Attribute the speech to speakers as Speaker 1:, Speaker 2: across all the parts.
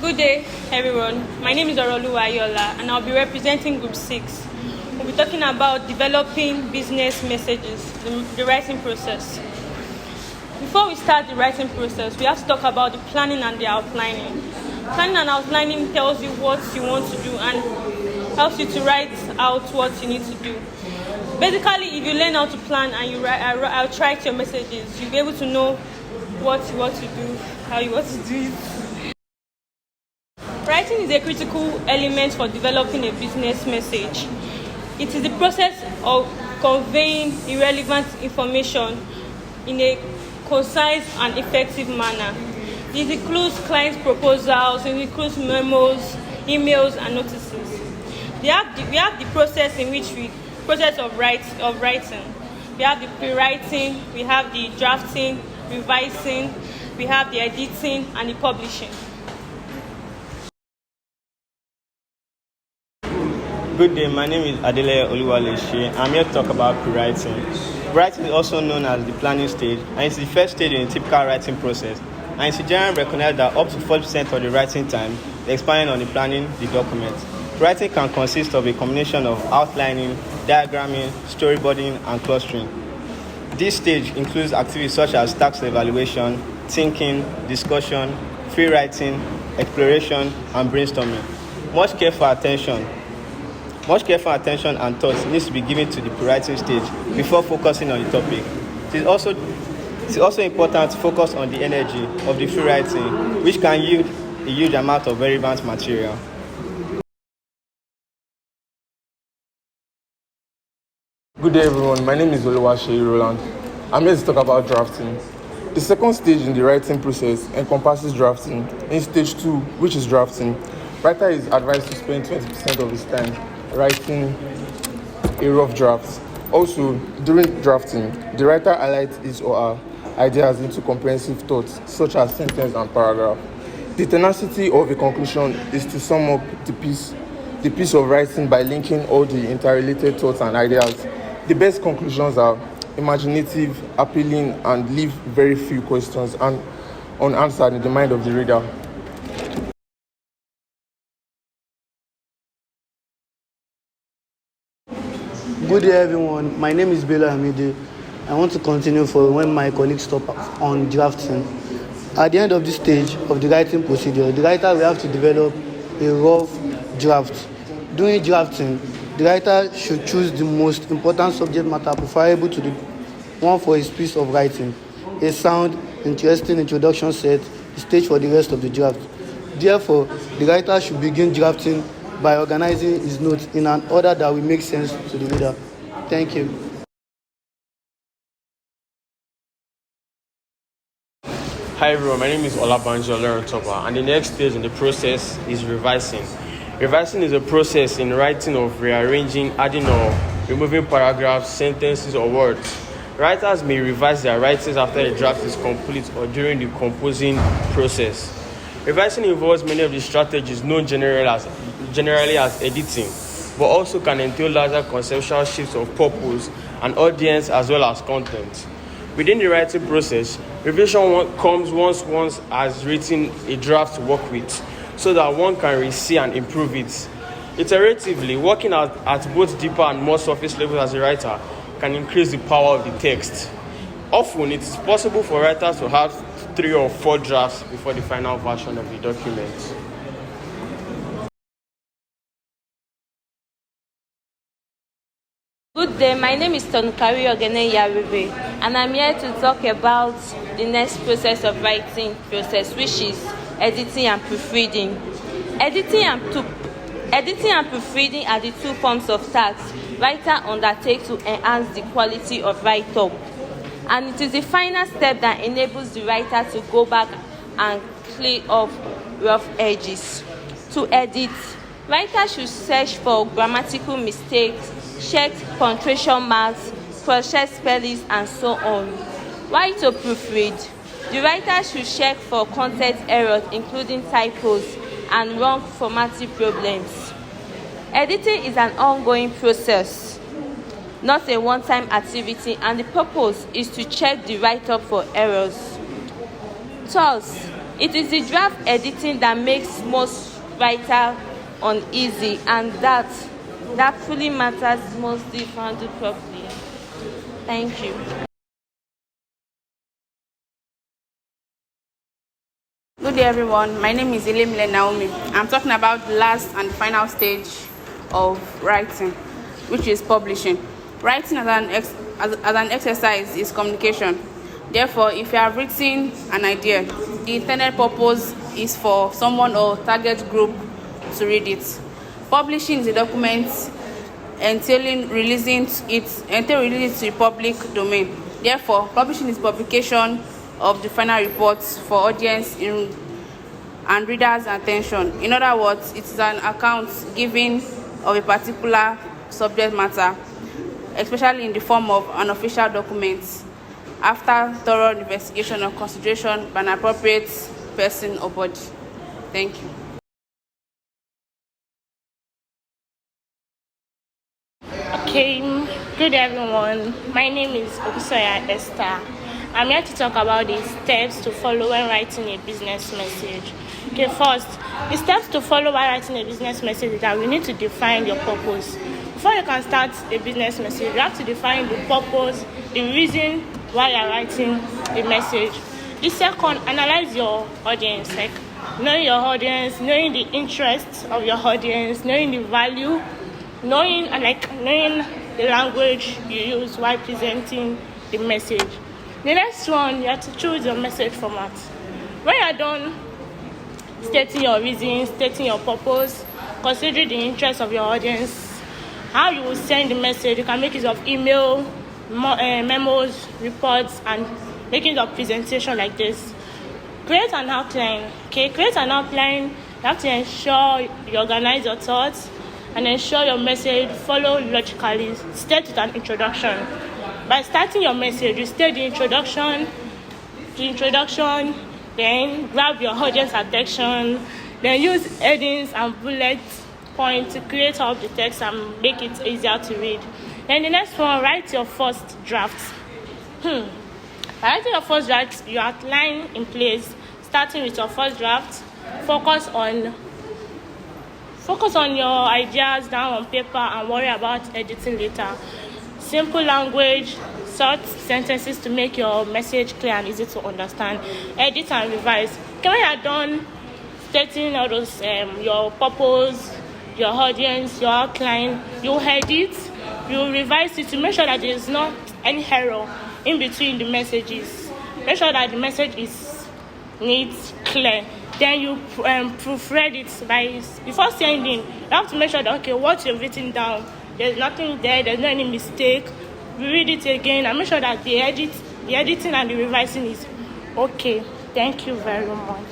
Speaker 1: Good day, everyone. My name is Oroluwa Ayola, and I'll be representing Group 6. We'll be talking about developing business messages, the writing process. Before we start the writing process, we have to talk about the planning and the outlining. Planning and outlining tells you what you want to do and helps you to write out what you need to do. Basically, if you learn how to plan and you write your messages, you'll be able to know what you want to do, how you want to do it. Writing is a critical element for developing a business message. It is the process of conveying irrelevant information in a concise and effective manner. This includes client proposals, it includes memos, emails, and notices. We have the process of writing. We have the pre-writing, we have the drafting, revising, we have the editing, and the publishing.
Speaker 2: Good day, my name is Adele Oluwaleshe. I'm here to talk about pre-writing. Writing is also known as the planning stage, and it's the first stage in a typical writing process. And it's generally recognized that up to 40% of the writing time is expanding on the planning the document. Writing can consist of a combination of outlining, diagramming, storyboarding, and clustering. This stage includes activities such as task evaluation, thinking, discussion, free writing, exploration, and brainstorming. Much careful attention and thought needs to be given to the pre-writing stage before focusing on the topic. It is also important to focus on the energy of the free writing, which can yield a huge amount of relevant material.
Speaker 3: Good day, everyone. My name is Oluwaseyi Roland. I'm here to talk about drafting. The second stage in the writing process encompasses drafting. In stage 2, which is drafting, writer is advised to spend 20% of his time writing a rough draft. Also, during drafting, the writer highlights his or her ideas into comprehensive thoughts, such as sentence and paragraph. The tenacity of a conclusion is to sum up the piece of writing by linking all the interrelated thoughts and ideas. The best conclusions are imaginative, appealing, and leave very few questions unanswered in the mind of the reader.
Speaker 4: Good day, everyone. My name is Bella Hamide. I want to continue for when my colleagues stop on drafting. At the end of this stage of the writing procedure, the writer will have to develop a rough draft. During drafting, the writer should choose the most important subject matter preferable to the one for his piece of writing. A sound, interesting introduction set the stage for the rest of the draft. Therefore, the writer should begin drafting by organizing his notes in an order that will make sense to the reader. Thank you.
Speaker 5: Hi everyone, my name is Olabanjo Lerontoba, and the next stage in the process is revising. Revising is a process in writing of rearranging, adding or removing paragraphs, sentences, or words. Writers may revise their writings after the draft is complete or during the composing process. Revising involves many of the strategies known generally as editing, but also can entail larger conceptual shifts of purpose and audience as well as content. Within the writing process, revision comes once one has written a draft to work with, so that one can re-see and improve it. Iteratively, working at both deeper and more surface levels as a writer can increase the power of the text. Often, it is possible for writers to have 3 or 4 drafts before the final version of the document.
Speaker 6: Good day, my name is Tonukari Ogene Yarube, and I'm here to talk about the next process of writing process, which is editing and proofreading. Editing and proofreading are the 2 forms of tasks writer undertakes to enhance the quality of write-up, and it is the final step that enables the writer to go back and clear off rough edges. To edit, writers should search for grammatical mistakes, check punctuation marks, cross-check spellings, and so on. While to proofread, the writer should check for content errors, including typos and wrong formatting problems. Editing is an ongoing process, not a one-time activity, and the purpose is to check the write-up for errors. Thus, It is the draft editing that makes most writer uneasy, and that fully matters most if handled properly. Thank you.
Speaker 7: Good day, everyone. My name is Ilemile Naomi. I'm talking about the last and final stage of writing, which is publishing. Writing as an exercise is communication. Therefore, if you have written an idea, the intended purpose is for someone or target group to read it. Publishing is a document entailing releasing it to the public domain. Therefore, publishing is publication of the final report for audience and readers' attention. In other words, it is an account giving of a particular subject matter, especially in the form of an official document, after thorough investigation or consideration by an appropriate person or body. Thank you.
Speaker 8: Okay, good everyone. My name is Obisoya Esther. I'm here to talk about the steps to follow when writing a business message. Okay, first, the steps to follow while writing a business message is that we need to define your purpose. Before you can start a business message, you have to define the purpose, the reason why you're writing the message. The second, analyze your audience, like knowing your audience, knowing the interests of your audience, knowing the value, knowing the language you use while presenting the message. The next one, you have to choose your message format. When you're done stating your reasons, stating your purpose, considering the interests of your audience, how you will send the message, you can make use of email, memos, reports, and making use of presentation like this. Create an outline. Okay, create an outline. You have to ensure you organize your thoughts and ensure your message follow logically. Start with an introduction. By starting your message, you state the introduction, then grab your audience attention, then use headings and bullet points to create up the text and make it easier to read. Then the next one, write your first draft. By writing your first draft, you outline in place, starting with your first draft. Focus on your ideas down on paper and worry about editing later. Simple language, short sentences to make your message clear and easy to understand. Edit and revise. Okay, when you're done stating all those your purpose, your audience, your outline, you edit, you revise it to make sure that there is not any error in between the messages. Make sure that the message is neat, clear. Then you proofread it before sending. You have to make sure that what you've written down, there's nothing there, there's no any mistake. You read it again and make sure that the editing and the revising is okay. Thank you very much.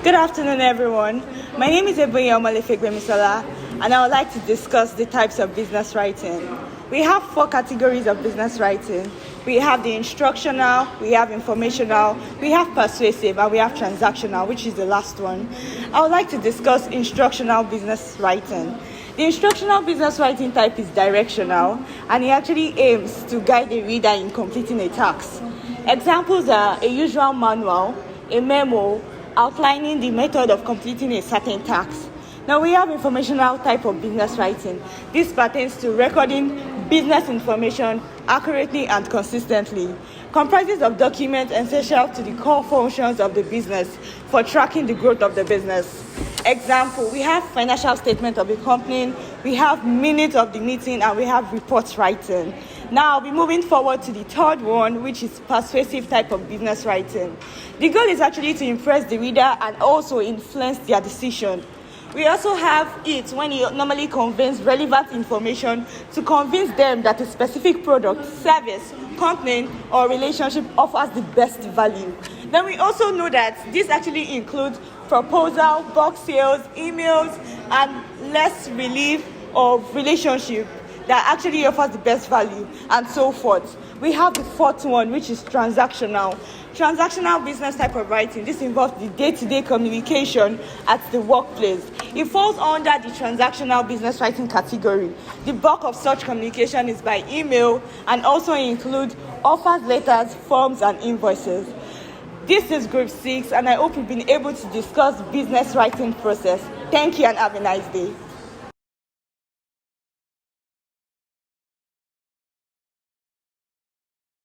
Speaker 9: Good afternoon, everyone. My name is Eboye Omalefegbemisola, and I would like to discuss the types of business writing. We have 4 categories of business writing. We have the instructional, we have informational, we have persuasive, and we have transactional, which is the last one. I would like to discuss instructional business writing. The instructional business writing type is directional, and it actually aims to guide the reader in completing a task. Examples are a usual manual, a memo, outlining the method of completing a certain task. Now we have informational type of business writing. This pertains to recording business information accurately and consistently. Comprises of documents essential to the core functions of the business for tracking the growth of the business. Example, we have financial statement of the company, we have minutes of the meeting, and we have reports writing. Now I'll be moving forward to the third one, which is persuasive type of business writing. The goal is actually to impress the reader and also influence their decision. We also have it when it normally conveys relevant information to convince them that a specific product, service, company, or relationship offers the best value. Then we also know that this actually includes proposal, bulk sales, emails, and less relief of relationship that actually offers the best value, and so forth. We have the fourth one, which is transactional. Transactional business type of writing. This involves the day-to-day communication at the workplace. It falls under the transactional business writing category. The bulk of such communication is by email and also include offers letters, forms, and invoices. This is Group 6, and I hope we've been able to discuss business writing process. Thank you and have a nice day.